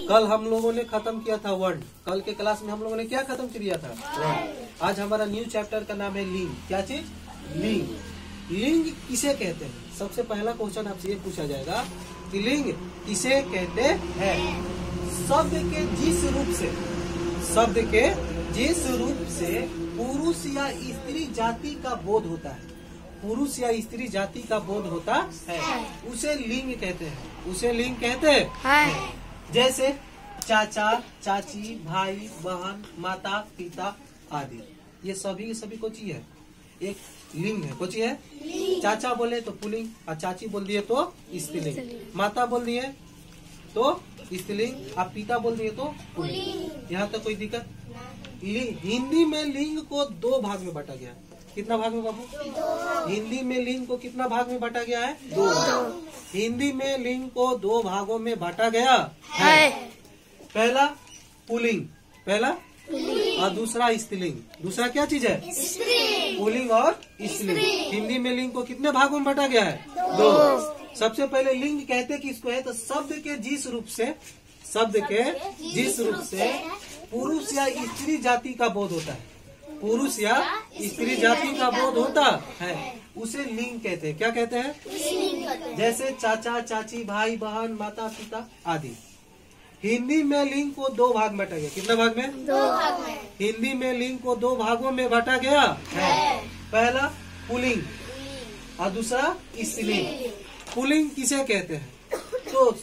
कल हम लोगों ने खत्म किया था वर्ड। कल के क्लास में हम लोगों ने क्या खत्म किया था? वर्ड। आज हमारा न्यू चैप्टर का नाम है लिंग। क्या चीज? लिंग। लिंग किसे कहते हैं? सबसे पहला क्वेश्चन आपसे ये पूछा जाएगा कि लिंग किसे कहते हैं? शब्द के जिस रूप से पुरुष या स्त्री जाति का बोध होता है, पुरुष या स्त्री जाति का बोध होता है, उसे लिंग कहते हैं। उसे लिंग कहते हैं। जैसे चाचा, चाची, भाई, बहन, माता, पिता आदि, ये सभी को चाहिए एक लिंग है। कुछ है चाचा बोले तो पुल्लिंग, और चाची बोल दिए तो स्त्रीलिंग, माता बोल दिए तो स्त्रीलिंग, आप पिता बोल दिए तो पुल्लिंग। यहाँ तक कोई दिक्कत? हिंदी में लिंग को 2 भाग में बांटा गया। कितना भाग में बाबू? हिंदी में लिंग को कितना भाग में बांटा गया है? 2 भाग। हिंदी में लिंग को 2 भागों में बांटा गया है। पहला पुल्लिंग, और दूसरा स्त्रीलिंग। दूसरा क्या चीज है? पुल्लिंग और स्त्रीलिंग। हिंदी में लिंग को कितने भागों में बांटा गया है? 2। सबसे पहले लिंग कहते किसको है? तो शब्द के जिस रूप से पुरुष या स्त्री जाति का बोध होता है, पुरुष या स्त्री जाति का बोध होता है, उसे लिंग कहते हैं। क्या कहते हैं? जैसे चाचा, चाची, भाई, बहन, माता, पिता आदि। हिंदी में लिंग को 2 भाग में बांटा गया। कितना भाग में? 2 भाग में। हिंदी में लिंग को 2 भागों में बांटा गया है। पहला पुल्लिंग और दूसरा स्त्रीलिंग। पुल्लिंग किसे कहते हैं? तो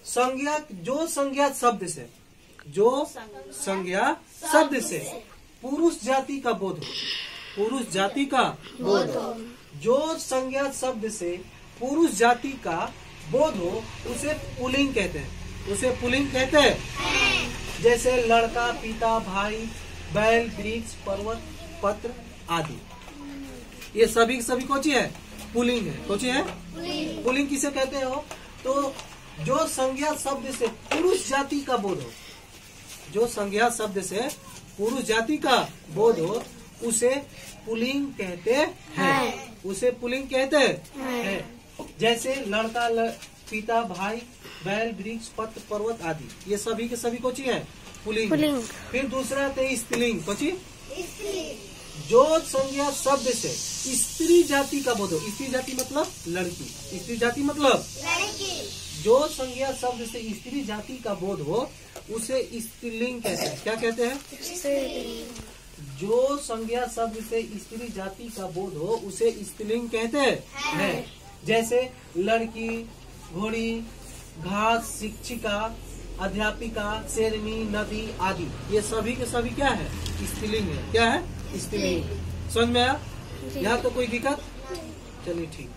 संज्ञा शब्द से पुरुष जाति का बोध हो, जो संज्ञा शब्द से पुरुष जाति का बोध हो, उसे पुल्लिंग कहते हैं। जैसे लड़का, पिता, भाई, बैल, वृक्ष, पर्वत, पत्र आदि, ये सभी कोची है? पुल्लिंग है। कोची है? पुल्लिंग किसे कहते हो? तो जो संज्ञा शब्द से पुरुष जाति का बोध हो, उसे पुल्लिंग कहते हैं। जैसे लड़का, पिता, भाई, बैल, वृक्ष, पत्र, पर्वत आदि, ये सभी के सभी कोची है? पुल्लिंग। फिर दूसरा थे स्त्रीलिंग। कोची? जो संज्ञा शब्द से स्त्री जाति का बोध हो, स्त्री जाति मतलब लड़की, जो संज्ञा शब्द से स्त्री जाति का बोध हो, उसे स्त्रीलिंग कहते हैं। क्या कहते हैं? जो संज्ञा शब्द से स्त्री जाति का बोध हो, उसे स्त्रीलिंग कहते हैं। जैसे लड़की, घोड़ी, घास, शिक्षिका, अध्यापिका, शेरनी, नदी आदि, ये सभी के सभी क्या है? स्त्रीलिंग है। क्या है? स्त्रीलिंग। समझ में आया? यहाँ तो कोई दिक्कत? चलिए ठीक।